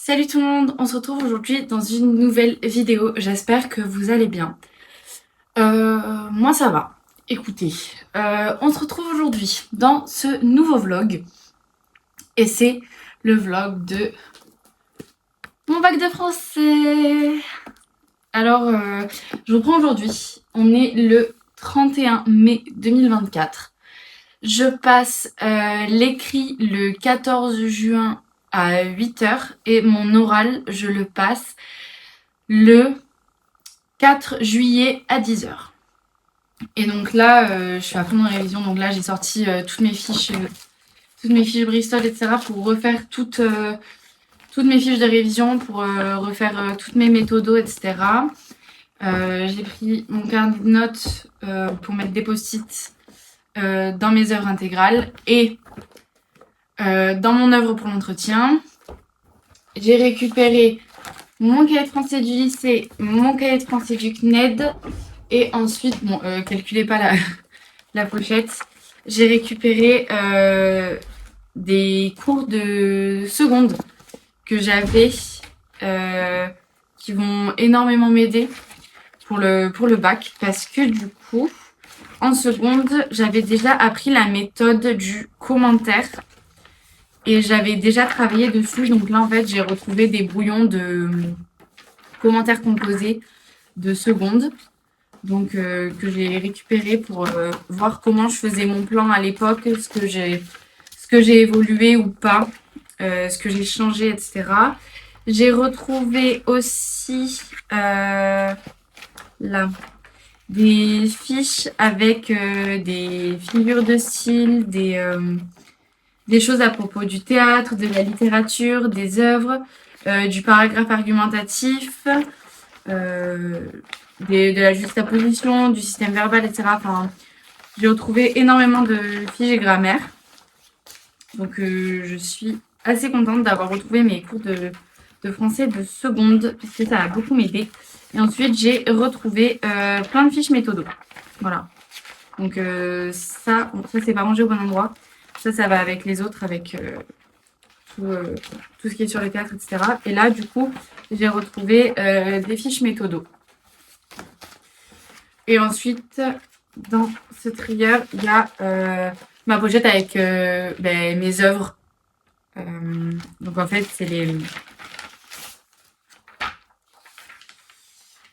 Salut tout le monde, on se retrouve aujourd'hui dans une nouvelle vidéo, j'espère que vous allez bien. Moi ça va. Écoutez, on se retrouve aujourd'hui dans ce nouveau vlog et c'est le vlog de mon bac de français. Alors, je reprends aujourd'hui, on est le 31 mai 2024. Je passe l'écrit le 14 juin à 8h et mon oral, je le passe le 4 juillet à 10h. Et donc là, je suis à fond dans la révision. Donc là, j'ai sorti toutes mes fiches Bristol, etc. pour refaire toutes mes fiches de révision, pour refaire toutes mes méthodos, etc. J'ai pris mon carnet de notes pour mettre des post-it dans mes œuvres intégrales et dans mon œuvre pour l'entretien. J'ai récupéré mon cahier de français du lycée, mon cahier de français du CNED. Et ensuite, bon, calculez pas la pochette. J'ai récupéré des cours de seconde que j'avais qui vont énormément m'aider pour le bac. Parce que du coup, en seconde, j'avais déjà appris la méthode du commentaire. Et j'avais déjà travaillé dessus. Donc là, en fait, j'ai retrouvé des brouillons de commentaires composés de seconde. Donc que j'ai récupéré pour voir comment je faisais mon plan à l'époque, ce que j'ai évolué ou pas, ce que j'ai changé, etc. J'ai retrouvé aussi là des fiches avec des figures de style, des choses à propos du théâtre, de la littérature, des œuvres, du paragraphe argumentatif. De la juxtaposition, du système verbal, etc. Enfin, j'ai retrouvé énormément de fiches grammaire. Donc, je suis assez contente d'avoir retrouvé mes cours de français de seconde, puisque ça a beaucoup m'aider. Et ensuite, j'ai retrouvé plein de fiches méthodos. Voilà. Donc, ça c'est pas rangé au bon endroit. Ça va avec les autres, avec tout ce qui est sur le théâtre, etc. Et là, du coup, j'ai retrouvé des fiches méthodos. Et ensuite, dans ce trieur, il y a ma pochette avec mes œuvres. Donc en fait,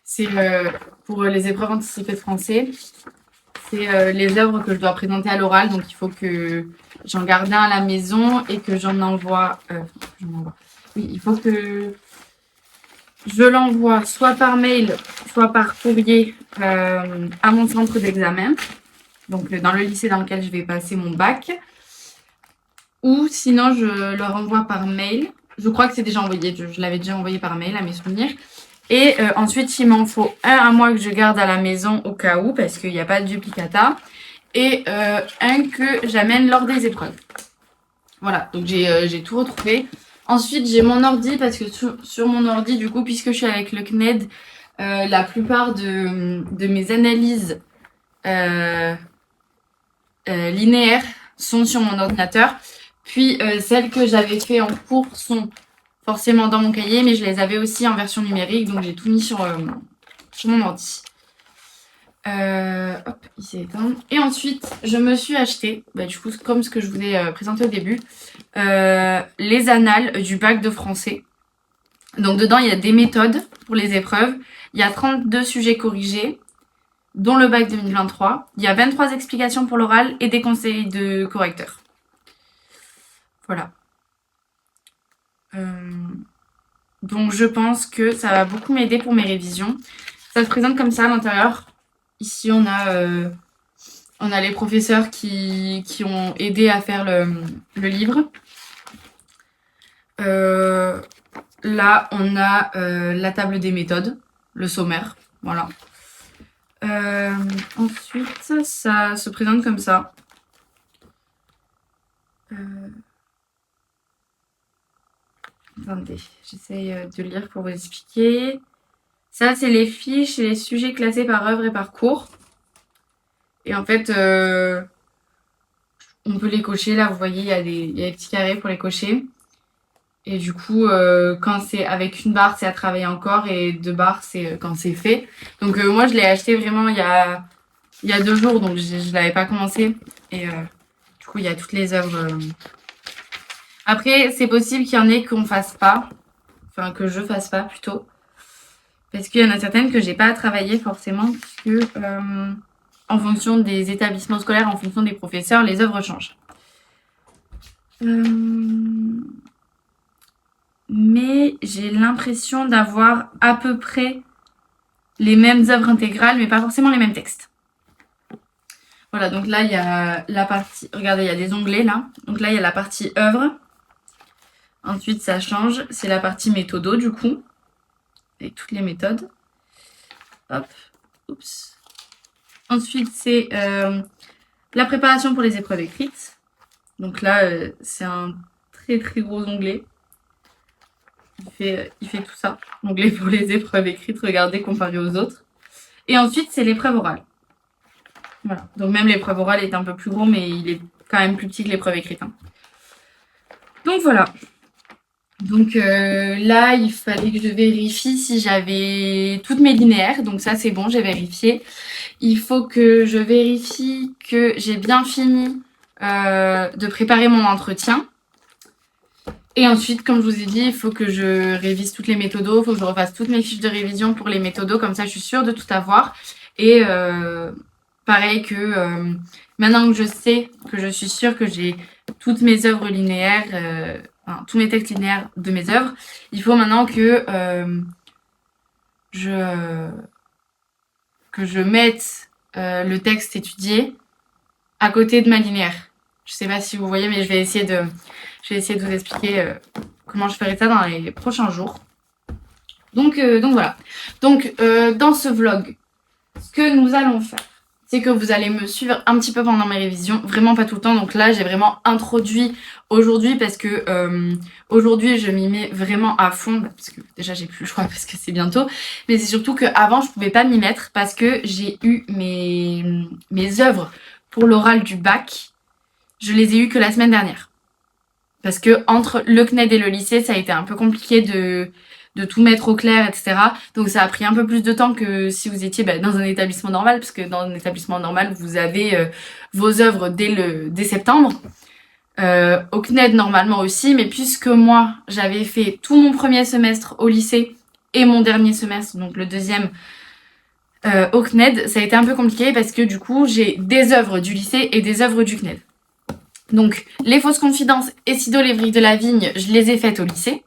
c'est pour les épreuves anticipées de français. C'est les œuvres que je dois présenter à l'oral. Donc il faut que j'en garde un à la maison et que j'en envoie. Oui, il faut que je l'envoie soit par mail, soit par courrier à mon centre d'examen. Donc dans le lycée dans lequel je vais passer mon bac. Ou sinon, je leur envoie par mail. Je crois que c'est déjà envoyé. Je l'avais déjà envoyé par mail à mes souvenirs. Et ensuite, il m'en faut un à moi que je garde à la maison au cas où, parce qu'il n'y a pas de duplicata. Et un que j'amène lors des épreuves. Voilà, donc j'ai tout retrouvé. Ensuite, j'ai mon ordi, parce que sur mon ordi, du coup, puisque je suis avec le CNED, la plupart de mes analyses linéaires sont sur mon ordinateur. Puis celles que j'avais fait en cours sont forcément dans mon cahier, mais je les avais aussi en version numérique, donc j'ai tout mis sur mon ordi. Hop, il s'est éteint. Et ensuite, je me suis acheté, du coup, comme ce que je vous ai présenté au début, les annales du bac de français. Donc dedans, il y a des méthodes pour les épreuves. Il y a 32 sujets corrigés, dont le bac 2023. Il y a 23 explications pour l'oral et des conseils de correcteurs. Voilà. Donc je pense que ça va beaucoup m'aider pour mes révisions. Ça se présente comme ça à l'intérieur. Ici on a les professeurs qui ont aidé à faire le livre. Là on a la table des méthodes, le sommaire, voilà. Ensuite ça se présente comme ça. Attendez, j'essaye de lire pour vous expliquer. Ça, c'est les fiches et les sujets classés par œuvre et par cours. Et en fait, on peut les cocher. Là, vous voyez, il y a des petits carrés pour les cocher. Et du coup, quand c'est avec une barre, c'est à travailler encore. Et 2 barres, c'est quand c'est fait. Donc moi, je l'ai acheté vraiment il y a 2 jours. Donc je l'avais pas commencé. Et du coup, il y a toutes les œuvres. Après, c'est possible qu'il y en ait qu'on fasse pas. Enfin, que je fasse pas plutôt. Parce qu'il y en a certaines que j'ai pas à travailler forcément. Puisque en fonction des établissements scolaires, en fonction des professeurs, les œuvres changent. Mais j'ai l'impression d'avoir à peu près les mêmes œuvres intégrales, mais pas forcément les mêmes textes. Voilà, donc là, il y a la partie... Regardez, il y a des onglets, là. Donc là, il y a la partie œuvre. Ensuite, ça change. C'est la partie méthodo, du coup. Avec toutes les méthodes. Hop. Oups. Ensuite, c'est la préparation pour les épreuves écrites. Donc là, c'est un très très gros onglet. Il fait tout ça. L'onglet pour les épreuves écrites, regardez, comparé aux autres. Et ensuite, c'est l'épreuve orale. Voilà. Donc même l'épreuve orale est un peu plus gros, mais il est quand même plus petit que l'épreuve écrite. Hein. Donc voilà. Donc là, il fallait que je vérifie si j'avais toutes mes linéaires. Donc ça, c'est bon, j'ai vérifié. Il faut que je vérifie que j'ai bien fini de préparer mon entretien. Et ensuite, comme je vous ai dit, il faut que je révise toutes les méthodos. Il faut que je refasse toutes mes fiches de révision pour les méthodos. Comme ça, je suis sûre de tout avoir. Et pareil que maintenant que je sais, que je suis sûre que j'ai toutes mes œuvres linéaires, enfin, tous mes textes linéaires de mes œuvres, il faut maintenant que je mette le texte étudié à côté de ma linéaire. Je sais pas si vous voyez, mais je vais essayer de vous expliquer comment je ferai ça dans les prochains jours. Donc voilà. Donc dans ce vlog, ce que nous allons faire, c'est que vous allez me suivre un petit peu pendant mes révisions, vraiment pas tout le temps. Donc là, j'ai vraiment introduit aujourd'hui parce que aujourd'hui, je m'y mets vraiment à fond, parce que déjà, j'ai plus le choix parce que c'est bientôt. Mais c'est surtout qu'avant, je pouvais pas m'y mettre parce que j'ai eu mes œuvres pour l'oral du bac. Je les ai eues que la semaine dernière. Parce que entre le CNED et le lycée, ça a été un peu compliqué de tout mettre au clair, etc. Donc ça a pris un peu plus de temps que si vous étiez dans un établissement normal, parce que dans un établissement normal, vous avez vos œuvres dès septembre. Au CNED normalement aussi, mais puisque moi, j'avais fait tout mon premier semestre au lycée et mon dernier semestre, donc le deuxième, au CNED, ça a été un peu compliqué parce que du coup, j'ai des œuvres du lycée et des œuvres du CNED. Donc, les fausses confidences et Sido les vrilles de la vigne, je les ai faites au lycée.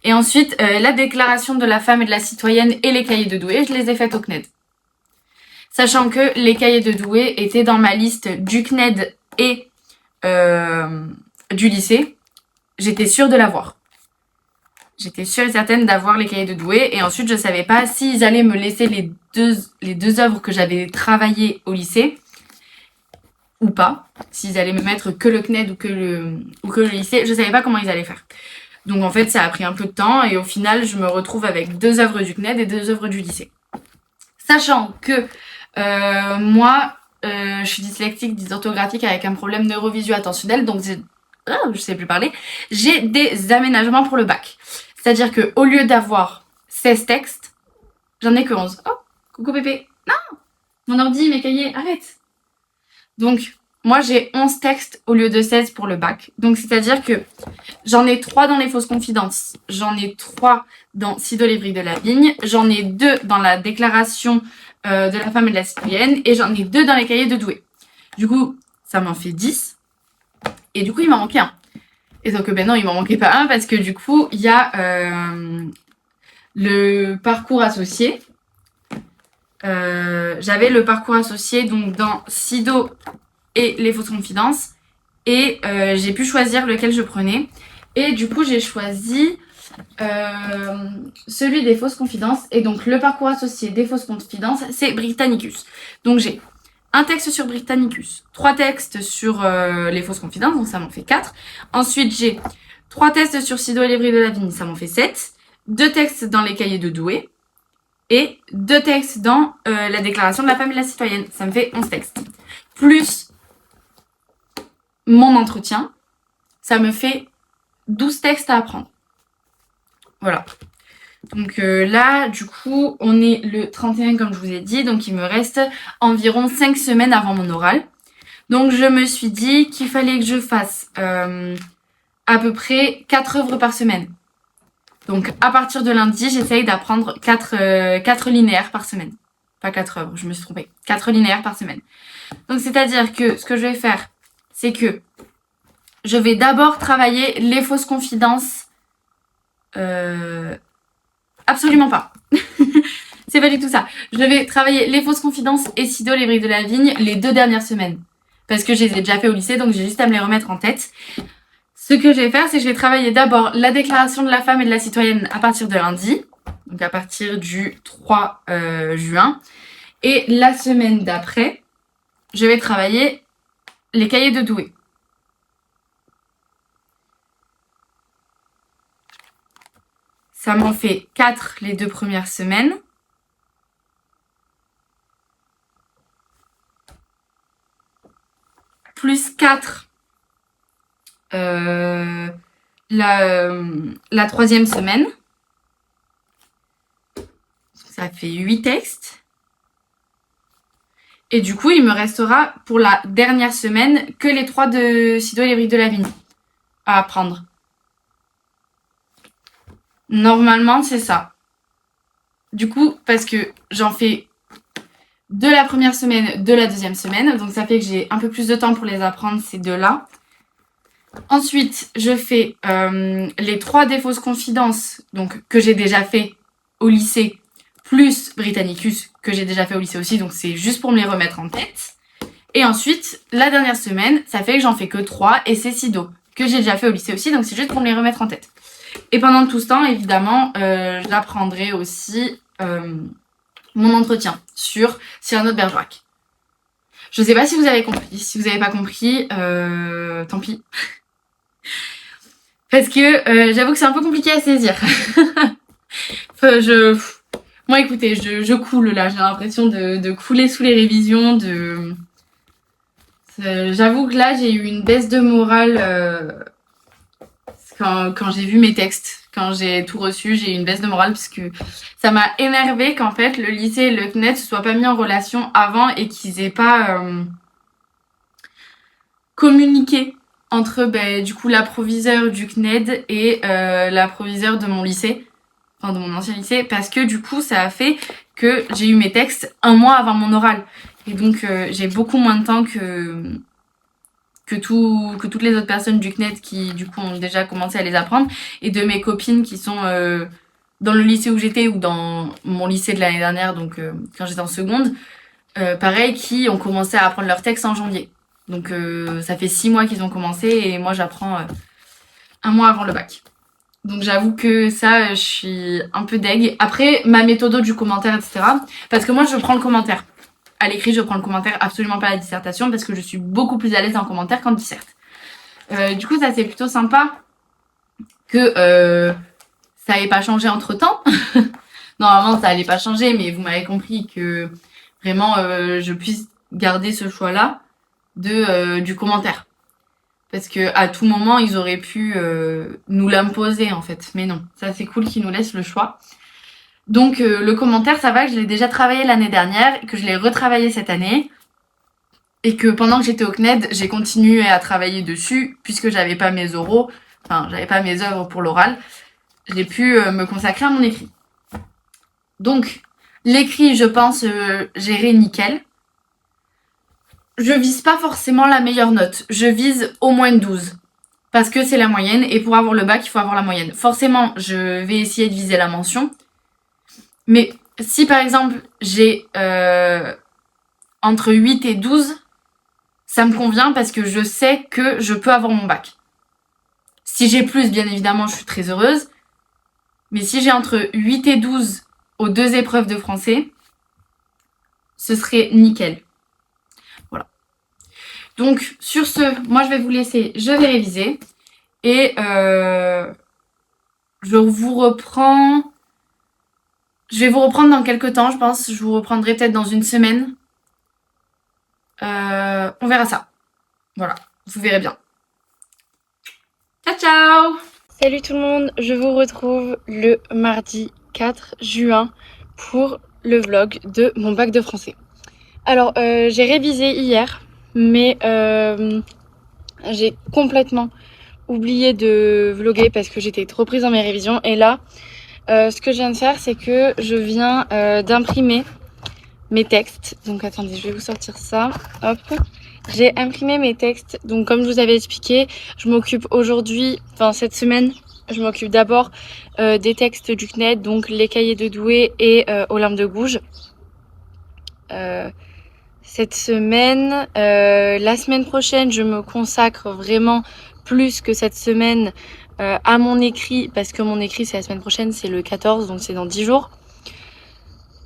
Et ensuite, la déclaration de la femme et de la citoyenne et les cahiers de Douai, je les ai faites au CNED. Sachant que les cahiers de Douai étaient dans ma liste du CNED et du lycée, j'étais sûre de l'avoir. J'étais sûre et certaine d'avoir les cahiers de Douai. Et ensuite, je savais pas s'ils allaient me laisser les deux œuvres que j'avais travaillées au lycée ou pas. S'ils allaient me mettre que le CNED ou que le lycée. Je savais pas comment ils allaient faire. Donc en fait, ça a pris un peu de temps et au final, je me retrouve avec 2 œuvres du CNED et 2 œuvres du lycée. Sachant que moi, je suis dyslexique, dysorthographique avec un problème neurovisuo-attentionnel, donc je sais plus parler. J'ai des aménagements pour le bac. C'est-à-dire que au lieu d'avoir 16 textes, j'en ai que 11. Oh, coucou Pépé. Non, mon ordi, mes cahiers, arrête. Donc moi, j'ai 11 textes au lieu de 16 pour le bac. Donc, c'est-à-dire que j'en ai 3 dans les fausses confidences. J'en ai 3 dans Sido les vrilles de la vigne. J'en ai 2 dans la déclaration de la femme et de la citoyenne. Et j'en ai 2 dans les cahiers de Douai. Du coup, ça m'en fait 10. Et du coup, il m'en manquait un. Et donc, non, il m'en manquait pas un parce que du coup, il y a le parcours associé. J'avais le parcours associé donc dans Sido et les fausses confidences et j'ai pu choisir lequel je prenais et du coup j'ai choisi celui des fausses confidences et donc le parcours associé des fausses confidences c'est Britannicus. Donc j'ai un texte sur Britannicus, 3 textes sur les fausses confidences, donc ça m'en fait 4. Ensuite j'ai 3 tests sur Sido et les vrilles de la vigne, ça m'en fait 7. 2 textes dans les cahiers de Douai et 2 textes dans la déclaration de la femme et de la citoyenne, ça me fait 11 textes. Plus mon entretien, ça me fait 12 textes à apprendre. Voilà. Donc là, du coup, on est le 31 comme je vous ai dit. Donc il me reste environ 5 semaines avant mon oral. Donc je me suis dit qu'il fallait que je fasse à peu près 4 œuvres par semaine. Donc à partir de lundi, j'essaye d'apprendre 4 linéaires par semaine. Pas 4 œuvres, je me suis trompée. 4 linéaires par semaine. Donc c'est-à-dire que ce que je vais faire, c'est que je vais d'abord travailler les fausses confidences. Absolument pas. C'est pas du tout ça. Je vais travailler les fausses confidences et Sido, les briques de la vigne, les 2 dernières semaines. Parce que je les ai déjà fait au lycée, donc j'ai juste à me les remettre en tête. Ce que je vais faire, c'est que je vais travailler d'abord la déclaration de la femme et de la citoyenne à partir de lundi. Donc à partir du 3 juin. Et la semaine d'après, je vais travailler les cahiers de Douai. Ça m'en fait 4 les 2 premières semaines. Plus 4 la troisième semaine. Ça fait 8 textes. Et du coup, il me restera pour la dernière semaine que les 3 de Sido et les briques de la vigne à apprendre. Normalement, c'est ça. Du coup, parce que j'en fais de la première semaine, de la deuxième semaine. Donc ça fait que j'ai un peu plus de temps pour les apprendre, ces deux-là. Ensuite, je fais les 3 des fausses confidences, donc que j'ai déjà fait au lycée, plus Britannicus, que j'ai déjà fait au lycée aussi, donc c'est juste pour me les remettre en tête. Et ensuite, la dernière semaine, ça fait que j'en fais que 3, et c'est Sido, que j'ai déjà fait au lycée aussi, donc c'est juste pour me les remettre en tête. Et pendant tout ce temps, évidemment, j'apprendrai aussi mon entretien sur Cyrano de Bergerac. Je sais pas si vous avez compris. Si vous avez pas compris, tant pis. Parce que j'avoue que c'est un peu compliqué à saisir. Enfin, moi, écoutez, je coule là. J'ai l'impression de couler sous les révisions. J'avoue que là, j'ai eu une baisse de morale quand j'ai vu mes textes. Quand j'ai tout reçu, j'ai eu une baisse de morale parce que ça m'a énervé qu'en fait le lycée et le CNED se soient pas mis en relation avant et qu'ils aient pas communiqué entre du coup la proviseure du CNED et la proviseure de mon lycée, enfin de mon ancien lycée, parce que du coup ça a fait que j'ai eu mes textes un mois avant mon oral. Et donc j'ai beaucoup moins de temps que toutes les autres personnes du CNED qui du coup ont déjà commencé à les apprendre, et de mes copines qui sont dans le lycée où j'étais ou dans mon lycée de l'année dernière, donc quand j'étais en seconde, pareil, qui ont commencé à apprendre leurs textes en janvier. Donc ça fait 6 mois qu'ils ont commencé et moi j'apprends un mois avant le bac. Donc j'avoue que ça, je suis un peu deg. Après, ma méthode du commentaire, etc. Parce que moi je prends le commentaire. À l'écrit, je prends le commentaire, absolument pas la dissertation, parce que je suis beaucoup plus à l'aise en commentaire qu'en disserte. Du coup, ça c'est plutôt sympa que ça n'ait pas changé entre temps. Normalement, ça allait pas changer, mais vous m'avez compris que vraiment, je puisse garder ce choix-là du commentaire. Parce que à tout moment, ils auraient pu nous l'imposer, en fait. Mais non, ça c'est cool qu'ils nous laissent le choix. Donc le commentaire, ça va, je l'ai déjà travaillé l'année dernière, que je l'ai retravaillé cette année, et que pendant que j'étais au CNED, j'ai continué à travailler dessus, puisque j'avais pas mes oraux, enfin j'avais pas mes œuvres pour l'oral, j'ai pu me consacrer à mon écrit. Donc l'écrit, je pense gérer nickel. Je vise pas forcément la meilleure note, je vise au moins 12. Parce que c'est la moyenne, et pour avoir le bac, il faut avoir la moyenne. Forcément, je vais essayer de viser la mention. Mais si par exemple j'ai entre 8 et 12, ça me convient parce que je sais que je peux avoir mon bac. Si j'ai plus, bien évidemment, je suis très heureuse. Mais si j'ai entre 8 et 12 aux 2 épreuves de français, ce serait nickel. Voilà. Donc sur ce, moi je vais vous laisser, je vais réviser. Et je vous reprends... Je vais vous reprendre dans quelques temps, je pense. Je vous reprendrai peut-être dans une semaine. On verra ça. Voilà, vous verrez bien. Ciao, ciao! Salut tout le monde, je vous retrouve le mardi 4 juin pour le vlog de mon bac de français. Alors j'ai révisé hier, mais j'ai complètement oublié de vlogger parce que j'étais trop prise dans mes révisions. Et là, ce que je viens de faire, c'est que je viens d'imprimer mes textes. Donc attendez, je vais vous sortir ça, hop. J'ai imprimé mes textes, donc comme je vous avais expliqué, je m'occupe aujourd'hui, enfin cette semaine, je m'occupe d'abord des textes du CNED, donc les cahiers de Douai et Olympe de Gouges. Cette semaine, la semaine prochaine, je me consacre vraiment plus que cette semaine à mon écrit, parce que mon écrit c'est la semaine prochaine, c'est le 14, donc c'est dans 10 jours.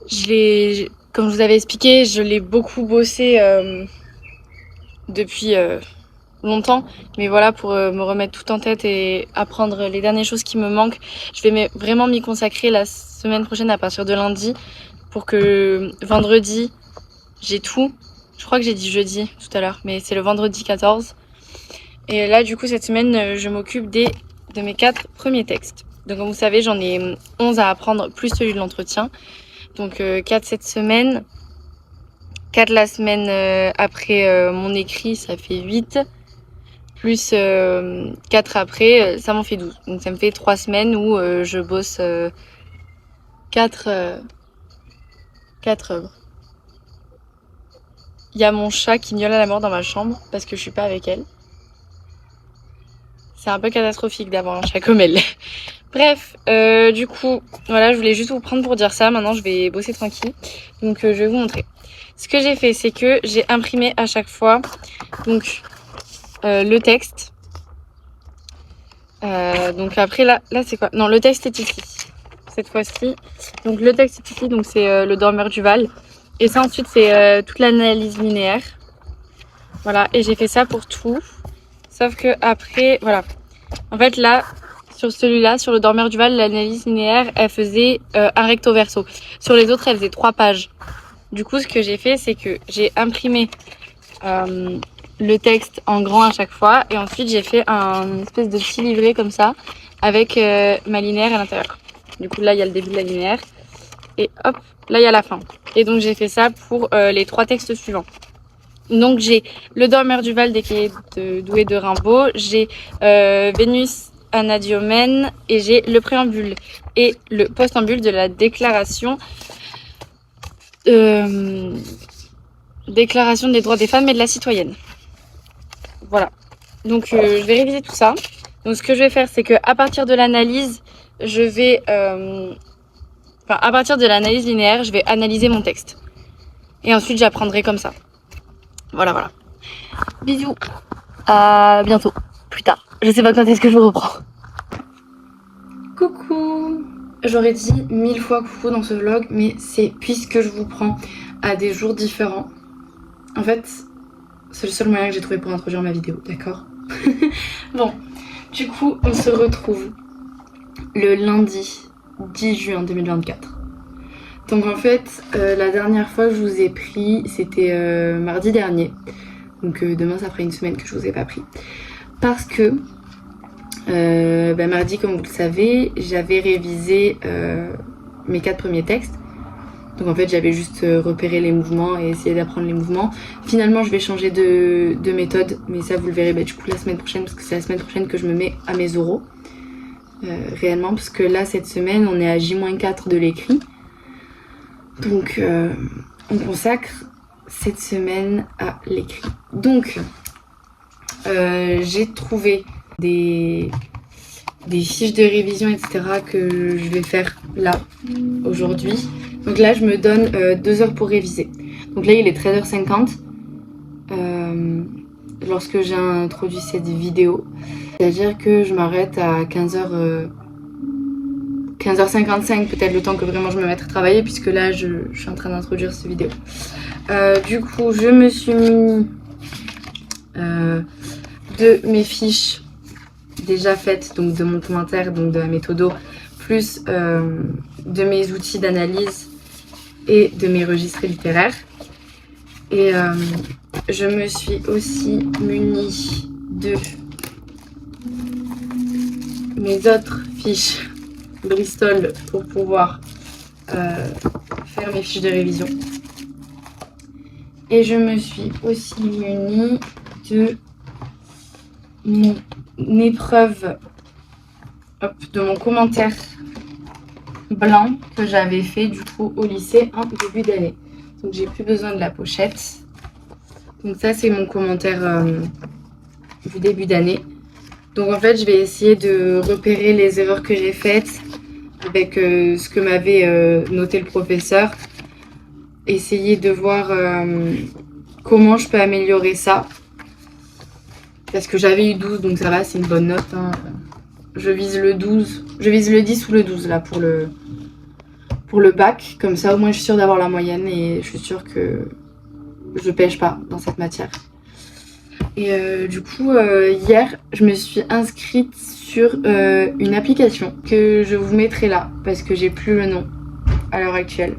Comme je vous avais expliqué, je l'ai beaucoup bossé depuis longtemps, mais voilà, pour me remettre tout en tête et apprendre les dernières choses qui me manquent, je vais vraiment m'y consacrer la semaine prochaine à partir de lundi, pour que vendredi j'ai tout. Je crois que j'ai dit jeudi tout à l'heure, mais c'est le vendredi 14. Et là du coup cette semaine je m'occupe de mes 4 premiers textes. Donc comme vous savez, j'en ai 11 à apprendre plus celui de l'entretien. Donc 4 cette semaine, 4 la semaine après mon écrit, ça fait 8. Plus 4 après, ça m'en fait 12. Donc ça me fait 3 semaines où je bosse 4 œuvres. Il y a mon chat qui miaule à la mort dans ma chambre parce que je suis pas avec elle. C'est un peu catastrophique d'avoir un chat comme elle. Bref, du coup, voilà, je voulais juste vous prendre pour dire ça. Maintenant, je vais bosser tranquille. Donc, je vais vous montrer. Ce que j'ai fait, c'est que j'ai imprimé à chaque fois donc le texte. Donc après, là c'est quoi? Non, le texte est ici. Cette fois-ci. Donc, le texte est ici. Donc, c'est le dormeur du Val. Et ça, ensuite, c'est toute l'analyse linéaire. Voilà, et j'ai fait ça pour tout. Sauf que après, voilà. En fait, là, sur celui-là, sur le dormeur du Val, l'analyse linéaire, elle faisait un recto verso. Sur les autres, elle faisait 3 pages. Du coup, ce que j'ai fait, c'est que j'ai imprimé le texte en grand à chaque fois. Et ensuite, j'ai fait un espèce de petit livret comme ça, avec ma linéaire à l'intérieur. Du coup, là, il y a le début de la linéaire. Et hop, là, il y a la fin. Et donc, j'ai fait ça pour les 3 textes suivants. Donc j'ai le dormeur du Val des cahiers de Douai de Rimbaud, j'ai Vénus Anadyomène et j'ai le préambule et le postambule de la déclaration des droits des femmes et de la citoyenne. Voilà. Donc je vais réviser tout ça. Donc ce que je vais faire, c'est que à partir de l'analyse, je vais à partir de l'analyse linéaire, je vais analyser mon texte. Et ensuite j'apprendrai comme ça. Voilà. Bisous. À bientôt. Plus tard. Je sais pas quand est-ce que je reprends. Coucou. J'aurais dit 1000 fois coucou dans ce vlog, mais c'est puisque je vous prends à des jours différents. En fait, c'est le seul moyen que j'ai trouvé pour introduire ma vidéo, d'accord? Bon, du coup, on se retrouve le lundi 10 juin 2024. Donc en fait, la dernière fois que je vous ai pris, c'était mardi dernier. Donc demain, ça fera une semaine que je vous ai pas pris. Parce que mardi, comme vous le savez, j'avais révisé mes 4 premiers textes. Donc en fait, j'avais juste repéré les mouvements et essayé d'apprendre les mouvements. Finalement, je vais changer de méthode, mais ça vous le verrez du coup la semaine prochaine, parce que c'est la semaine prochaine que je me mets à mes oraux. Réellement, parce que là, cette semaine, on est à J-4 de l'écrit. Donc on consacre cette semaine à l'écrit. Donc j'ai trouvé des fiches de révision, etc. que je vais faire là, aujourd'hui. Donc là, je me donne 2 heures pour réviser. Donc là, il est 13h50 lorsque j'ai introduit cette vidéo. C'est-à-dire que je m'arrête à 15h55, peut-être le temps que vraiment je me mette à travailler, puisque là, je suis en train d'introduire cette vidéo. Du coup, je me suis mis de mes fiches déjà faites, donc de mon commentaire, donc de la méthodo, plus de mes outils d'analyse et de mes registres littéraires. Et je me suis aussi munie de mes autres fiches Bristol pour pouvoir faire mes fiches de révision. Et je me suis aussi munie de mon épreuve, de mon commentaire blanc que j'avais fait du coup au lycée en début d'année. Donc j'ai plus besoin de la pochette. Donc ça c'est mon commentaire du début d'année. Donc en fait je vais essayer de repérer les erreurs que j'ai faites avec ce que m'avait noté le professeur. Essayer de voir comment je peux améliorer ça. Parce que j'avais eu 12 donc ça va, c'est une bonne note. Hein. Je vise le 12, je vise le 10 ou le 12 là pour le bac. Comme ça au moins je suis sûre d'avoir la moyenne et je suis sûre que je pêche pas dans cette matière. Et du coup hier je me suis inscrite sur une application que je vous mettrai là parce que j'ai plus le nom à l'heure actuelle.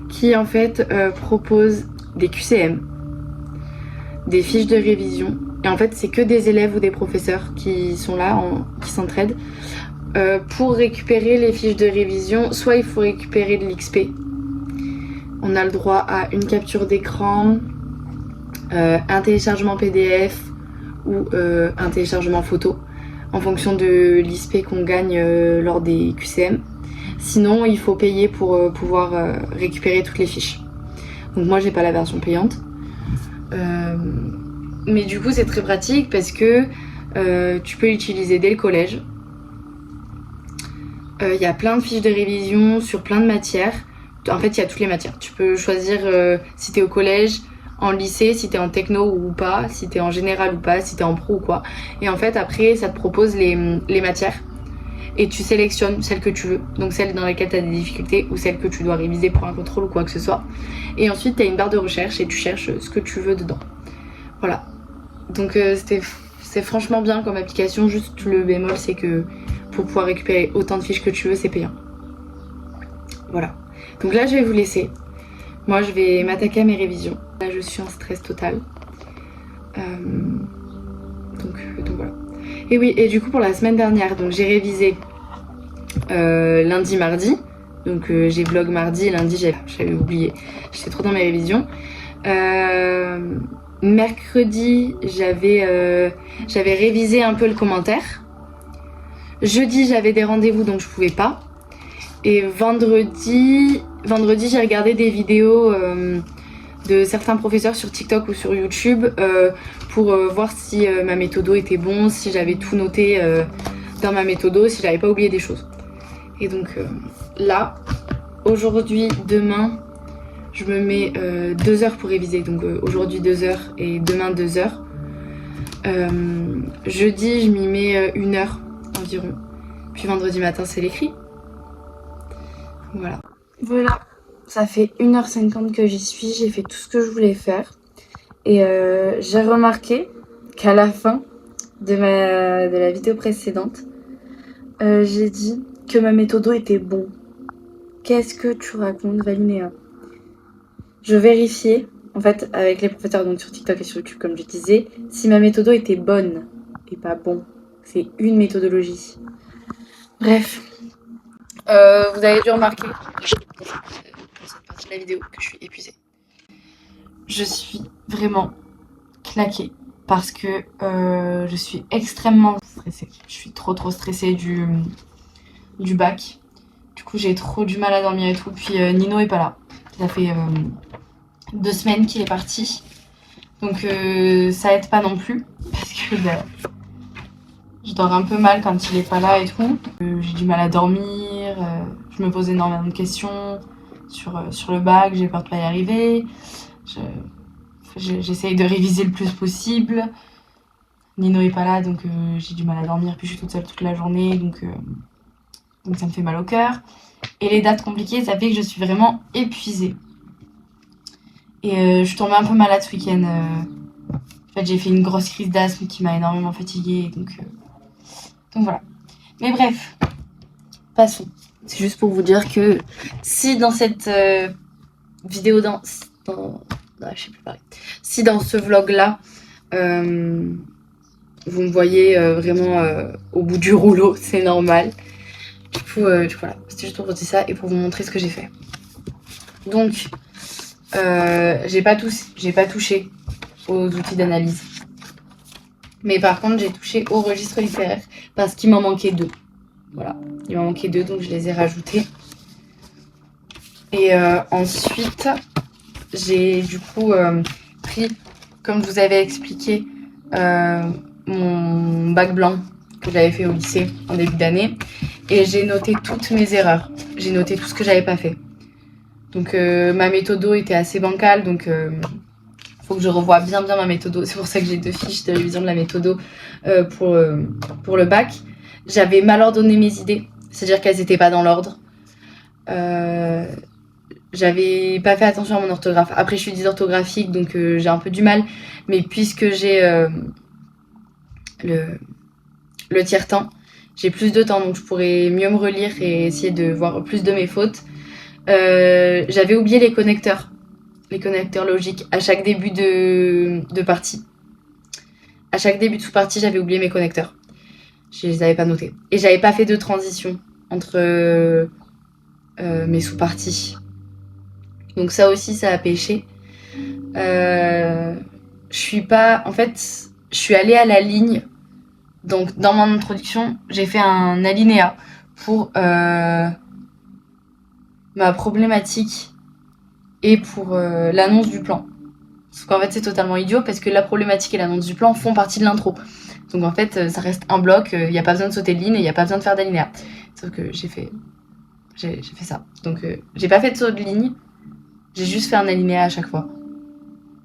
Qui en fait propose des QCM, des fiches de révision. Et en fait c'est que des élèves ou des professeurs qui sont là, qui s'entraident. Pour récupérer les fiches de révision, soit il faut récupérer de l'XP. On a le droit à une capture d'écran, un téléchargement PDF ou un téléchargement photo en fonction de l'XP qu'on gagne lors des QCM. Sinon, il faut payer pour pouvoir récupérer toutes les fiches. Donc moi, j'ai pas la version payante. Mais du coup, c'est très pratique parce que tu peux l'utiliser dès le collège. Il y a plein de fiches de révision sur plein de matières. En fait, il y a toutes les matières. Tu peux choisir si t'es au collège, en lycée, si t'es en techno ou pas, si t'es en général ou pas, si t'es en pro ou quoi. Et en fait, après, ça te propose les matières. Et tu sélectionnes celle que tu veux, donc celle dans laquelle tu as des difficultés ou celle que tu dois réviser pour un contrôle ou quoi que ce soit. Et ensuite tu as une barre de recherche et tu cherches ce que tu veux dedans. Voilà. Donc c'est franchement bien comme application, juste le bémol c'est que pour pouvoir récupérer autant de fiches que tu veux c'est payant. Voilà. Donc là je vais vous laisser. Moi je vais m'attaquer à mes révisions. Là je suis en stress total. Donc voilà. Et oui, et du coup pour la semaine dernière, donc j'ai révisé lundi, mardi. Donc j'ai vlog mardi, lundi j'avais oublié. J'étais trop dans mes révisions. Mercredi j'avais révisé un peu le commentaire. Jeudi j'avais des rendez-vous donc je pouvais pas. Et vendredi j'ai regardé des vidéos de certains professeurs sur TikTok ou sur YouTube pour voir si ma méthodo était bon, si j'avais tout noté dans ma méthodo, si j'avais pas oublié des choses. Et donc là, aujourd'hui, demain, je me mets 2 heures pour réviser. Donc aujourd'hui 2 heures et demain 2 heures. Jeudi, je m'y mets 1 heure environ. Puis vendredi matin, c'est l'écrit. Voilà. Voilà. Ça fait 1h50 que j'y suis, j'ai fait tout ce que je voulais faire. Et j'ai remarqué qu'à la fin de la vidéo précédente, j'ai dit que ma méthodo était bon. Qu'est-ce que tu racontes, Valinéa? Je vérifiais, en fait, avec les professeurs donc sur TikTok et sur YouTube, comme je disais, si ma méthodo était bonne et pas bon. C'est une méthodologie. Bref. Vous avez dû remarquer dans cette partie de la vidéo que je suis épuisée. Je suis vraiment claquée parce que je suis extrêmement stressée. Je suis trop stressée du bac. Du coup j'ai trop du mal à dormir et tout. Puis Nino est pas là. Ça fait 2 semaines qu'il est parti. Donc ça aide pas non plus. Parce que je dors un peu mal quand il est pas là et tout. J'ai du mal à dormir. Je me pose énormément de questions sur le bac. J'ai peur de pas y arriver. J'essaye de réviser le plus possible. Nino est pas là, donc j'ai du mal à dormir. Puis je suis toute seule toute la journée, donc ça me fait mal au cœur. Et les dates compliquées, ça fait que je suis vraiment épuisée. Et je suis tombée un peu malade ce week-end. En fait, j'ai fait une grosse crise d'asthme qui m'a énormément fatiguée. Donc voilà. Mais bref, passons. C'est juste pour vous dire que si dans cette vidéo, je sais plus parler. Si dans ce vlog là, vous me voyez vraiment au bout du rouleau, c'est normal. Du coup, voilà, c'était juste pour vous dire ça et pour vous montrer ce que j'ai fait. Donc, j'ai pas touché aux outils d'analyse. Mais par contre, j'ai touché au registre littéraire parce qu'il m'en manquait 2. Voilà, il m'en manquait 2, donc je les ai rajoutés. Et ensuite, j'ai du coup pris, comme je vous avais expliqué, mon bac blanc que j'avais fait au lycée en début d'année. Et j'ai noté toutes mes erreurs. J'ai noté tout ce que j'avais pas fait. Donc ma méthodo était assez bancale, donc faut que je revoie bien ma méthodo. C'est pour ça que j'ai 2 fiches de révision de la méthodo pour le bac. J'avais mal ordonné mes idées, c'est-à-dire qu'elles n'étaient pas dans l'ordre. J'avais pas fait attention à mon orthographe. Après, je suis dysorthographique, donc j'ai un peu du mal. Mais puisque j'ai le tiers-temps, j'ai plus de temps, donc je pourrais mieux me relire et essayer de voir plus de mes fautes. J'avais oublié les connecteurs logiques à chaque début de partie. À chaque début de sous-partie, j'avais oublié mes connecteurs. Je les avais pas notés. Et j'avais pas fait de transition entre mes sous-parties. Donc ça aussi, ça a pêché. Je suis allée à la ligne. Donc dans mon introduction, j'ai fait un alinéa pour ma problématique et pour l'annonce du plan. Sauf qu'en fait, c'est totalement idiot parce que la problématique et l'annonce du plan font partie de l'intro. Donc en fait, ça reste un bloc, il n'y a pas besoin de sauter de ligne et il n'y a pas besoin de faire d'alinéa. Sauf que j'ai fait ça. Donc j'ai pas fait de saut de ligne, j'ai juste fait un alinéa à chaque fois.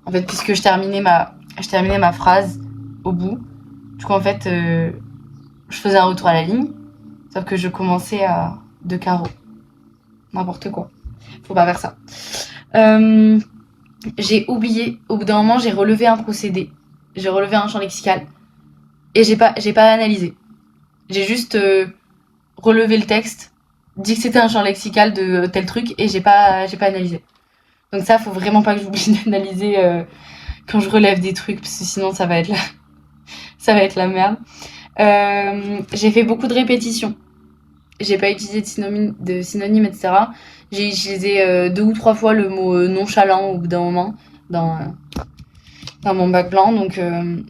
En fait, puisque je terminais ma phrase au bout. Du coup, en fait, je faisais un retour à la ligne, sauf que je commençais à 2 carreaux. N'importe quoi. Faut pas faire ça. J'ai oublié, au bout d'un moment, j'ai relevé un procédé. J'ai relevé un champ lexical. Et j'ai pas analysé. J'ai juste relevé le texte, dit que c'était un champ lexical de tel truc, et j'ai pas analysé. Donc ça, faut vraiment pas que j'oublie d'analyser quand je relève des trucs, parce que sinon ça va être la merde. J'ai fait beaucoup de répétitions. J'ai pas utilisé de synonyme, etc. J'ai utilisé 2 ou 3 fois le mot nonchalant au bout d'un moment dans mon bac blanc. Donc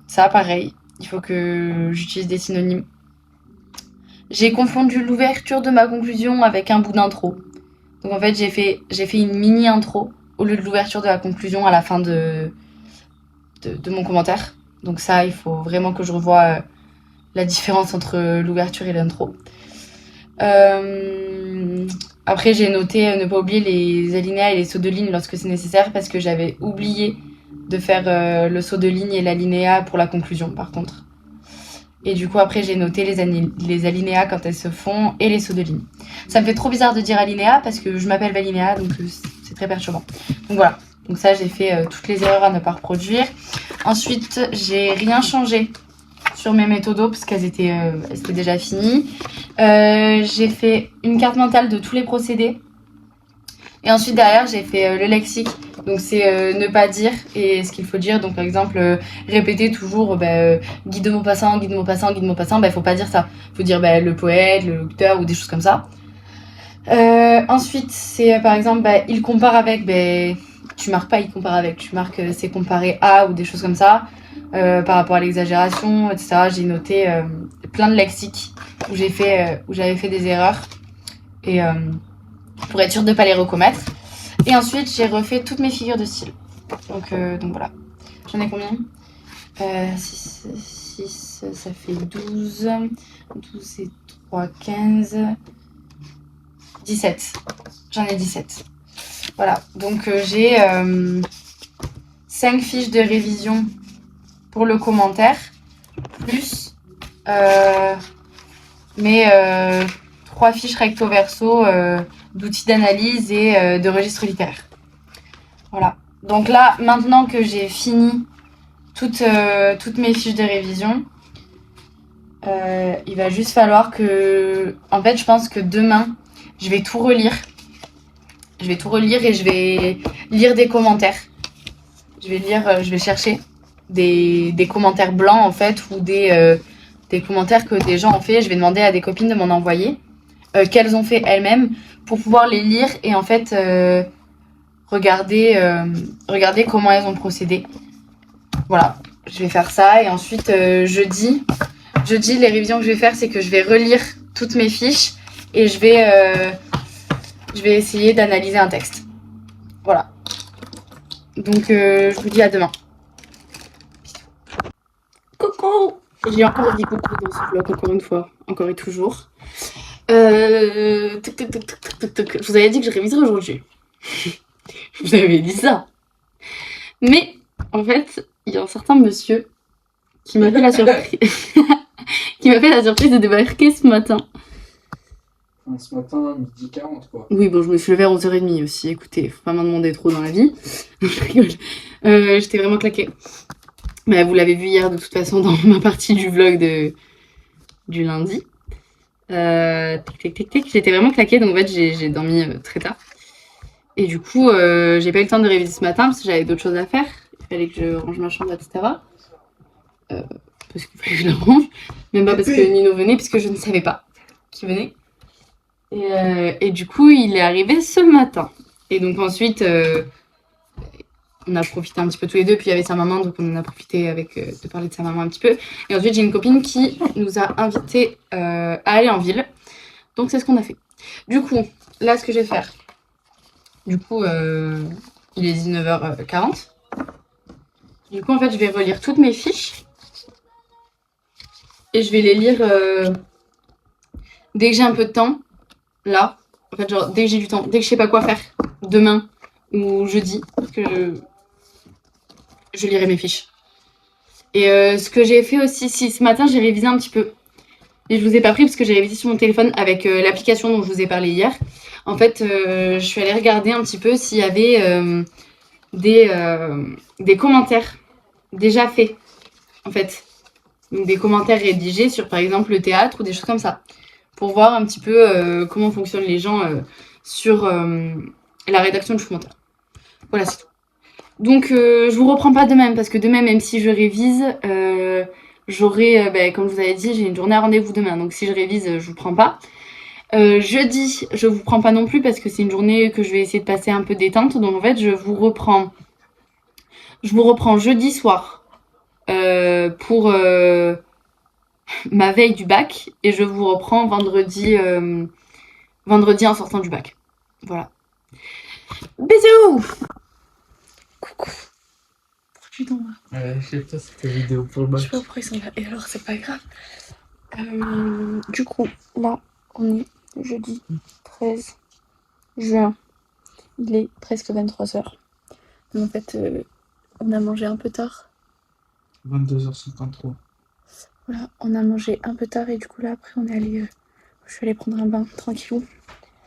ça, pareil, il faut que j'utilise des synonymes. J'ai confondu l'ouverture de ma conclusion avec un bout d'intro. Donc en fait, j'ai fait une mini intro au lieu de l'ouverture de la conclusion à la fin de mon commentaire. Donc ça, il faut vraiment que je revoie la différence entre l'ouverture et l'intro. Après, j'ai noté ne pas oublier les alinéas et les sauts de ligne lorsque c'est nécessaire parce que j'avais oublié de faire le saut de ligne et l'alinéa pour la conclusion, par contre. Et du coup, après, j'ai noté les alinéas quand elles se font et les sauts de ligne. Ça me fait trop bizarre de dire alinéa parce que je m'appelle Valinéa, donc c'est très perturbant. Donc voilà. Donc ça, j'ai fait toutes les erreurs à ne pas reproduire. Ensuite, j'ai rien changé sur mes méthodos parce qu'elles étaient déjà finies. J'ai fait une carte mentale de tous les procédés. Et ensuite, derrière, j'ai fait le lexique. Donc, c'est ne pas dire et ce qu'il faut dire. Donc, par exemple, répéter toujours guide de mots passants, guide de mots passants, guide de mots passants. Faut pas dire ça. Faut dire le poète, le locuteur ou des choses comme ça. Ensuite, c'est par exemple, il compare avec. Tu marques pas il compare avec. Tu marques c'est comparé à ou des choses comme ça. Par rapport à l'exagération, etc. J'ai noté plein de lexiques où j'avais fait des erreurs. Et pour être sûre de ne pas les recommettre. Et ensuite, j'ai refait toutes mes figures de style. Donc voilà. J'en ai combien 6, ça fait 12. 12 et 3, 15. 17. J'en ai 17. Voilà. Donc j'ai 5 fiches de révision pour le commentaire. Plus mes 3 fiches recto verso d'outils d'analyse et de registre littéraire. Voilà. Donc là, maintenant que j'ai fini toutes mes fiches de révision, il va juste falloir que... En fait, je pense que demain, je vais tout relire. Je vais tout relire et je vais lire des commentaires. Je vais chercher des commentaires blancs en fait ou des commentaires que des gens ont fait. Je vais demander à des copines de m'en envoyer, qu'elles ont fait elles-mêmes pour pouvoir les lire et en fait regarder comment elles ont procédé. Voilà, je vais faire ça et ensuite jeudi, les révisions que je vais faire, c'est que je vais relire toutes mes fiches et je vais essayer d'analyser un texte. Voilà. Donc je vous dis à demain. Coucou! J'ai encore dit coucou dans ce vlog, encore une fois, encore et toujours. Je vous avais dit que je réviserais aujourd'hui. Je vous avais dit ça. Mais, en fait, il y a un certain monsieur qui m'a fait la surprise. Qui m'a fait la surprise de débarquer ce matin. Enfin, ce matin, 12h40, quoi. Oui, bon, je me suis levée à 11h30 aussi. Écoutez, faut pas m'en demander trop dans la vie. Je rigole. J'étais vraiment claquée. Mais vous l'avez vu hier, de toute façon, dans ma partie du vlog du lundi. J'étais vraiment claquée, donc en fait, j'ai dormi très tard. Et du coup, j'ai pas eu le temps de réviser ce matin parce que j'avais d'autres choses à faire. Il fallait que je range ma chambre, etc. Parce qu'il fallait que je la range. Même pas parce que Nino venait, puisque je ne savais pas qui venait. Et du coup, il est arrivé ce matin. Et donc ensuite, on a profité un petit peu tous les deux. Puis il y avait sa maman, donc on en a profité de parler de sa maman un petit peu. Et ensuite, j'ai une copine qui nous a invités à aller en ville. Donc c'est ce qu'on a fait. Du coup, là, ce que je vais faire. Du coup, il est 19h40. Du coup, en fait, je vais relire toutes mes fiches. Et je vais les lire dès que j'ai un peu de temps. Là. En fait, genre, dès que j'ai du temps. Dès que je sais pas quoi faire. Demain ou jeudi. Parce que je lirai mes fiches. Et ce que j'ai fait aussi, si ce matin, j'ai révisé un petit peu. Et je vous ai pas pris parce que j'ai révisé sur mon téléphone avec l'application dont je vous ai parlé hier. En fait, je suis allée regarder un petit peu s'il y avait des commentaires déjà faits, en fait. Donc, des commentaires rédigés sur, par exemple, le théâtre ou des choses comme ça. Pour voir un petit peu comment fonctionnent les gens sur la rédaction du commentaire. Voilà, c'est tout. Donc, je vous reprends pas demain, parce que demain, même si je révise, j'aurai, comme je vous avais dit, j'ai une journée à rendez-vous demain. Donc, si je révise, je vous prends pas. Jeudi, je vous prends pas non plus, parce que c'est une journée que je vais essayer de passer un peu détente. Donc, en fait, je vous reprends jeudi soir pour ma veille du bac. Et je vous reprends vendredi en sortant du bac. Voilà. Bisous! Coucou. Putain. Ouais, je sais pas, c'était vidéo pour le bac. Je sais pas pourquoi ils sont là. Et alors, c'est pas grave. Du coup, là, on est jeudi 13 juin. Il est presque 23h. Donc, en fait, on a mangé un peu tard. 22h53. Voilà, on a mangé un peu tard et du coup, là, après, je suis allée prendre un bain tranquillou.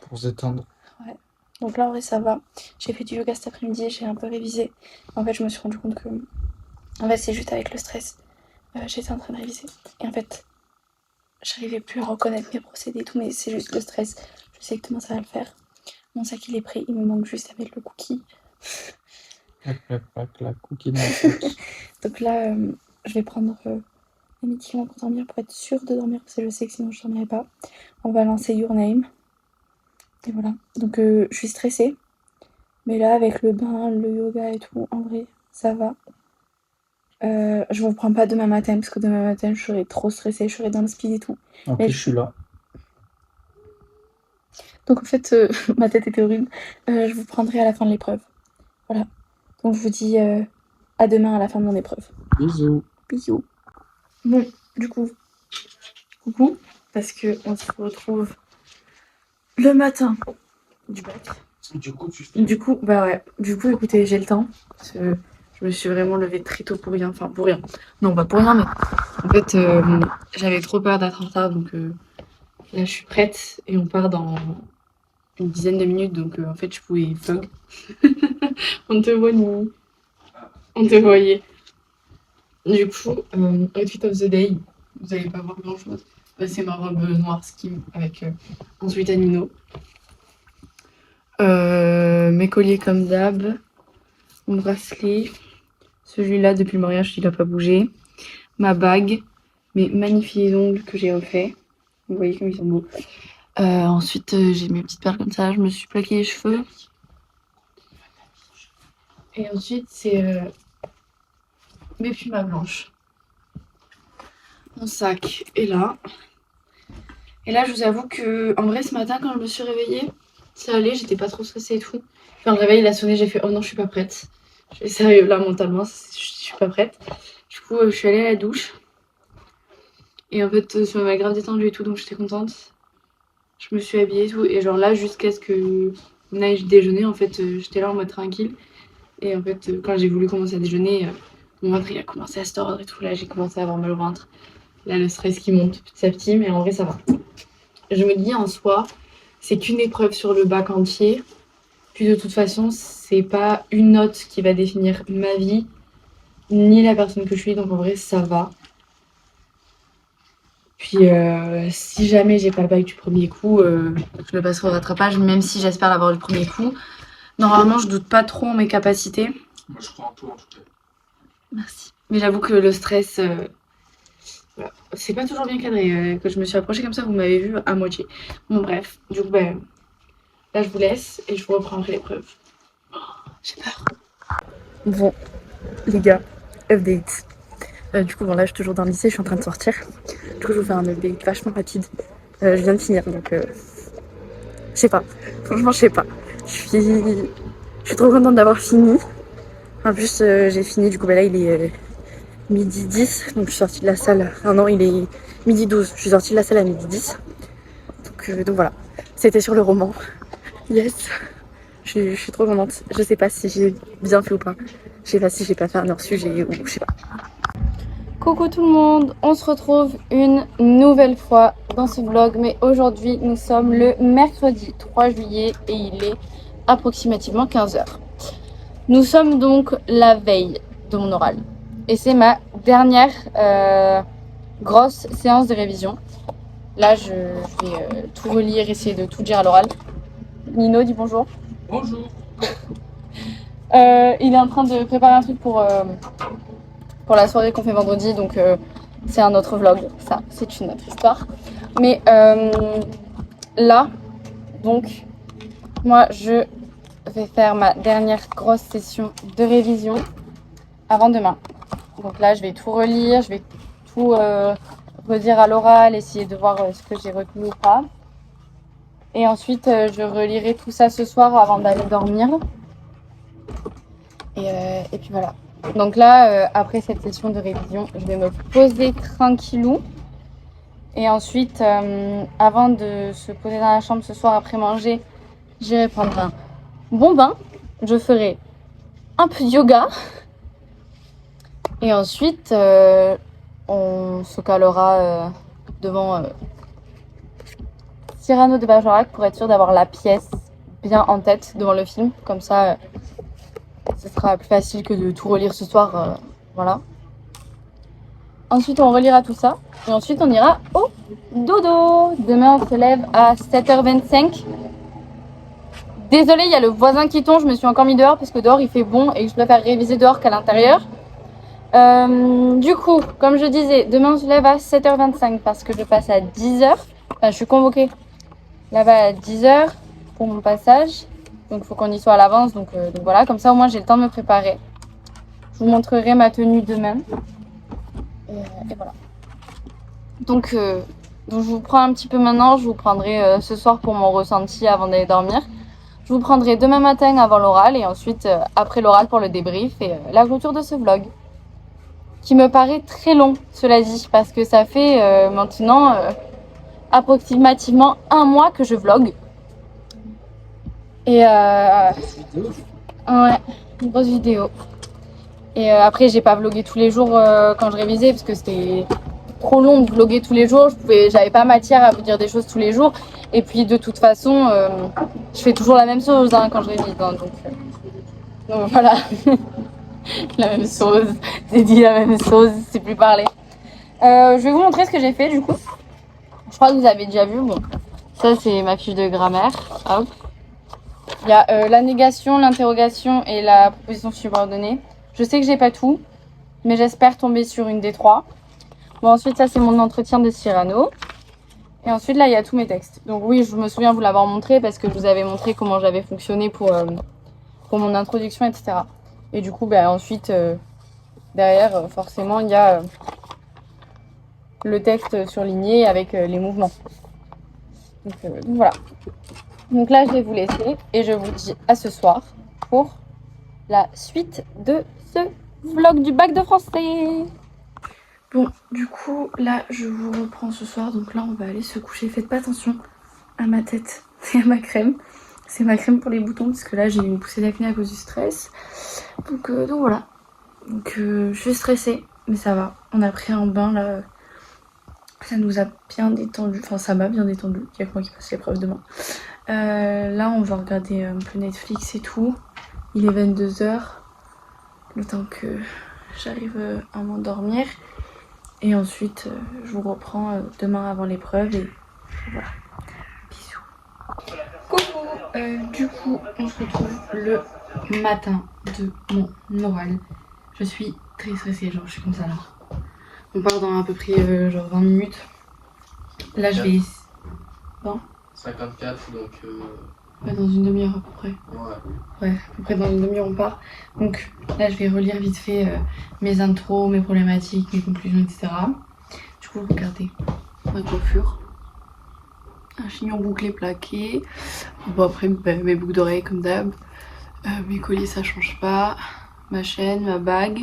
Pour se détendre. Ouais. Donc là, en vrai, ça va. J'ai fait du yoga cet après-midi, j'ai un peu révisé. En fait, je me suis rendu compte que... En fait, c'est juste avec le stress. J'étais en train de réviser. Et en fait, j'arrivais plus à reconnaître mes procédés et tout, mais c'est juste le stress. Je sais exactement ça va le faire. Mon sac, il est prêt. Il me manque juste à mettre le cookie. La cookie dans le sac. Donc là, je vais prendre les médicaments pour dormir, pour être sûre de dormir, parce que je sais que sinon je dormirai pas. On va lancer Your Name. Et voilà. Donc je suis stressée. Mais là, avec le bain, le yoga et tout, en vrai, ça va. Je vous prends pas demain matin, parce que demain matin, je serai trop stressée, je serai dans le speed et tout. En plus, je suis là. Donc en fait, ma tête était horrible. Je vous prendrai à la fin de l'épreuve. Voilà. Donc je vous dis à demain à la fin de mon épreuve. Bisous. Bisous. Bon, du coup, coucou, parce que on se retrouve le matin du bac. Du coup, bah ouais. Du coup, écoutez, j'ai le temps. Parce que je me suis vraiment levée très tôt pour rien. Enfin, pour rien. Non, pas pour rien, mais en fait, j'avais trop peur d'être en retard. Donc là, je suis prête et on part dans une dizaine de minutes. Donc en fait, je pouvais vlog. On te voit, nous. On te voyait. Du coup, outfit of the day. Vous n'allez pas voir grand chose. C'est ma robe noire skim avec ensuite un Nino. Mes colliers comme d'hab. Mon bracelet. Celui-là, depuis le mariage, il a pas bougé. Ma bague, mes magnifiques ongles que j'ai refait. Vous voyez comme ils sont beaux. Ensuite, j'ai mes petites perles comme ça. Je me suis plaqué les cheveux. Et ensuite, c'est mes pumas blanches. Mon sac est là. Et là, je vous avoue que, en vrai, ce matin, quand je me suis réveillée, ça allait, j'étais pas trop stressée et tout. Enfin, le réveil, il a sonné, j'ai fait oh non, je suis pas prête. Je suis sérieux, là, mentalement, je suis pas prête. Du coup, je suis allée à la douche. Et en fait, ça m'a grave détendue et tout, donc j'étais contente. Je me suis habillée et tout. Et genre là, jusqu'à ce que on aille déjeuner, en fait, j'étais là en mode tranquille. Et en fait, quand j'ai voulu commencer à déjeuner, mon ventre il a commencé à se tordre et tout. Là, j'ai commencé à avoir mal au ventre. Là, le stress qui monte petit à petit, mais en vrai, ça va. Je me dis en soi, c'est qu'une épreuve sur le bac entier. Puis de toute façon, c'est pas une note qui va définir ma vie, ni la personne que je suis. Donc en vrai, ça va. Puis si jamais j'ai pas le bac du premier coup, je le passerai au rattrapage, même si j'espère l'avoir du premier coup. Normalement, je doute pas trop en mes capacités. Moi, je crois en toi en tout cas. Merci. Mais j'avoue que le stress, voilà. C'est pas toujours bien cadré. Que je me suis approchée comme ça, vous m'avez vu à moitié. Bon, bref. Du coup, ben, là, je vous laisse et je vous reprendrai l'épreuve. Oh, j'ai peur. Bon, les gars, update. Du coup, bon, là, je suis toujours dans le lycée, je suis en train de sortir. Du coup, je vous fais un update vachement rapide. Je viens de finir, donc je sais pas. Franchement, je sais pas. Je suis trop contente d'avoir fini. En plus, j'ai fini, du coup, ben là, il est midi 10, donc je suis sortie de la salle. Ah non, il est midi 12. Je suis sortie de la salle à midi 10. Donc voilà, c'était sur le roman. Yes, je suis trop contente. Je sais pas si j'ai bien fait ou pas. Je sais pas si j'ai pas fait un hors-sujet ou je sais pas. Coucou tout le monde, on se retrouve une nouvelle fois dans ce vlog, mais aujourd'hui nous sommes le mercredi 3 juillet et il est approximativement 15h. Nous sommes donc la veille de mon oral et c'est ma dernière grosse séance de révision. Là je vais tout relire, essayer de tout dire à l'oral. Nino, dis bonjour. Bonjour. Il est en train de préparer un truc pour la soirée qu'on fait vendredi, donc c'est un autre vlog, ça c'est une autre histoire. Mais là, donc, moi je vais faire ma dernière grosse session de révision avant demain. Donc là je vais tout relire, je vais tout redire à l'oral, essayer de voir ce que j'ai retenu ou pas. Et ensuite je relirai tout ça ce soir avant d'aller dormir. Et puis voilà. Donc là, après cette session de révision, je vais me poser tranquillou. Et ensuite, avant de se poser dans la chambre ce soir après manger, j'irai prendre un bon bain. Je ferai un peu de yoga. Et ensuite, on se calera devant Cyrano de Bergerac pour être sûr d'avoir la pièce bien en tête devant le film. Comme ça, ce sera plus facile que de tout relire ce soir. Voilà. Ensuite, on relira tout ça. Et ensuite, on ira au dodo. Demain, on se lève à 7h25. Désolée, il y a le voisin qui tombe. Je me suis encore mis dehors parce que dehors, il fait bon et que je préfère réviser dehors qu'à l'intérieur. Du coup, comme je disais, demain, on se lève à 7h25 parce que je passe à 10h. Enfin, je suis convoquée là-bas à 10h pour mon passage. Donc, il faut qu'on y soit à l'avance. Donc voilà, comme ça, au moins, j'ai le temps de me préparer. Je vous montrerai ma tenue demain. Et voilà. Donc, je vous prends un petit peu maintenant. Je vous prendrai ce soir pour mon ressenti avant d'aller dormir. Je vous prendrai demain matin avant l'oral et ensuite après l'oral pour le débrief et la clôture de ce vlog. Qui me paraît très long, cela dit, parce que ça fait maintenant approximativement un mois que je vlog. Et ouais, une grosse vidéo. Et après, j'ai pas vlogué tous les jours quand je révisais parce que c'était trop long de vloguer tous les jours. J'avais pas matière à vous dire des choses tous les jours. Et puis de toute façon, je fais toujours la même chose hein, quand je révise. Hein, donc voilà. La même chose, j'ai dit la même chose, c'est plus parler. Je vais vous montrer ce que j'ai fait du coup. Je crois que vous avez déjà vu. Bon, ça c'est ma fiche de grammaire. Hop. Il y a la négation, l'interrogation et la proposition subordonnée. Je sais que j'ai pas tout, mais j'espère tomber sur une des 3. Bon, ensuite, ça, c'est mon entretien de Cyrano. Et ensuite, là, il y a tous mes textes. Donc oui, je me souviens vous l'avoir montré parce que je vous avais montré comment j'avais fonctionné pour mon introduction, etc. Et du coup, bah, ensuite, derrière, forcément, il y a le texte surligné avec les mouvements. Donc voilà. Donc là, je vais vous laisser et je vous dis à ce soir pour la suite de ce vlog du bac de français. Bon, du coup, là, je vous reprends ce soir. Donc là, on va aller se coucher. Faites pas attention à ma tête et à ma crème. C'est ma crème pour les boutons parce que là, j'ai eu une poussée d'acné à cause du stress. Donc voilà. Donc je suis stressée, mais ça va. On a pris un bain là. Ça nous a bien détendu. Enfin, ça m'a bien détendu. Il y a que moi qui passe l'épreuve demain. Là, on va regarder un peu Netflix et tout. Il est 22h. Le temps que j'arrive à m'endormir. Et ensuite, je vous reprends demain avant l'épreuve. Et voilà. Bisous. Coucou. Du coup, on se retrouve le matin de mon oral. Je suis très stressée. Genre, je suis comme ça là. On part dans à peu près genre 20 minutes. Là, je vais... Bon. 54, donc... Ouais, dans une demi-heure à peu près. Ouais. Ouais, à peu près dans une demi-heure on part. Donc là, je vais relire vite fait mes intros, mes problématiques, mes conclusions, etc. Du coup, regardez ma coiffure. Un chignon bouclé plaqué. Bon, après, mes boucles d'oreilles comme d'hab. Mes colliers, ça change pas. Ma chaîne, ma bague.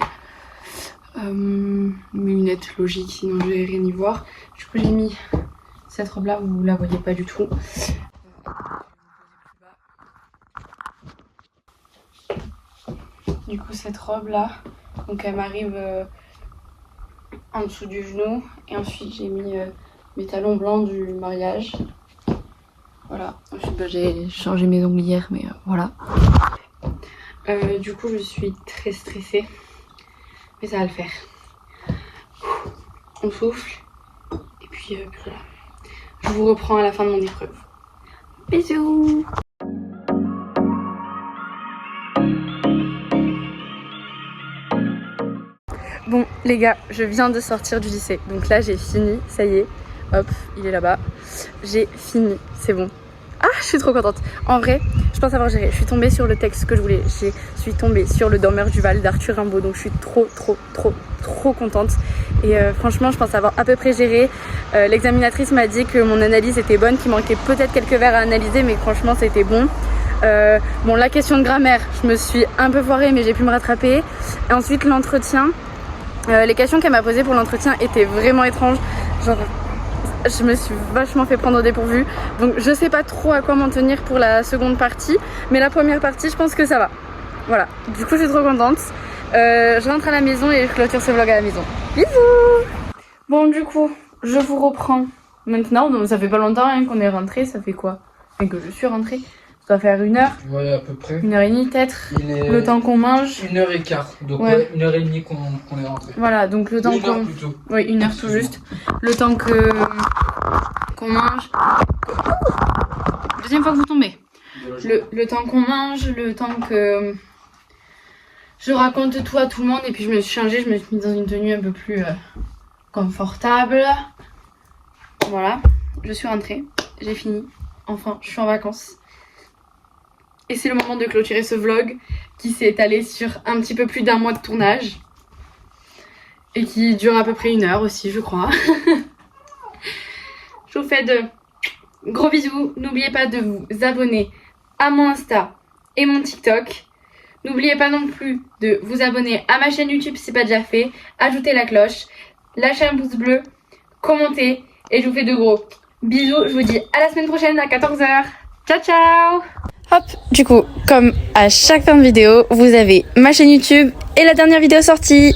Mes lunettes, logique, sinon je vais rien y voir. Du coup, j'ai mis cette robe là, vous la voyez pas du tout. Du coup, cette robe là, donc elle m'arrive en dessous du genou. Et ensuite, j'ai mis mes talons blancs du mariage. Voilà. Ensuite, bah, j'ai changé mes ongles hier, mais voilà. Du coup, je suis très stressée. Mais ça va le faire. On souffle. Et puis voilà. Je vous reprends à la fin de mon épreuve. Bisous. Bon les gars, je viens de sortir du lycée. Donc là j'ai fini, ça y est. Hop, il est là-bas. J'ai fini, c'est bon. Ah, je suis trop contente. En vrai, je pense avoir géré. Je suis tombée sur le texte que je voulais. Je suis tombée sur Le Dormeur du Val d'Arthur Rimbaud. Donc je suis trop contente. Et franchement, je pense avoir à peu près géré. L'examinatrice m'a dit que mon analyse était bonne, qu'il manquait peut-être quelques vers à analyser, mais franchement, c'était bon. Bon, la question de grammaire, je me suis un peu foirée, mais j'ai pu me rattraper. Et ensuite, l'entretien. Les questions qu'elle m'a posées pour l'entretien étaient vraiment étranges. Genre... Je me suis vachement fait prendre au dépourvu. Donc je sais pas trop à quoi m'en tenir pour la seconde partie. Mais la première partie, je pense que ça va. Voilà. Du coup, je suis trop contente. Je rentre à la maison et je clôture ce vlog à la maison. Bisous. Bon, du coup, je vous reprends maintenant. Donc ça fait pas longtemps hein, qu'on est rentré. Ça fait quoi? Et que je suis rentrée. Ça doit faire 1 heure. Ouais, à peu près. 1h30 peut-être. Est... Le temps qu'on mange. 1h15. Donc ouais, 1h30 qu'on est rentré. Voilà, donc le temps qu'on... 1 heure plutôt. Oui, 1 heure tout juste. Le temps qu'on mange. Deuxième fois que vous tombez. Le temps qu'on mange, le temps que je raconte tout à tout le monde. Et puis je me suis changée, je me suis mise dans une tenue un peu plus confortable. Voilà, je suis rentrée, j'ai fini. Enfin, je suis en vacances. Et c'est le moment de clôturer ce vlog qui s'est étalé sur un petit peu plus d'1 mois de tournage. Et qui dure à peu près 1 heure aussi, je crois. Je vous fais de gros bisous. N'oubliez pas de vous abonner à mon Insta et mon TikTok. N'oubliez pas non plus de vous abonner à ma chaîne YouTube si ce n'est pas déjà fait. Ajoutez la cloche, lâchez un pouce bleu, commentez. Et je vous fais de gros bisous. Je vous dis à la semaine prochaine à 14h. Ciao, ciao! Hop, du coup, comme à chaque fin de vidéo, vous avez ma chaîne YouTube et la dernière vidéo sortie.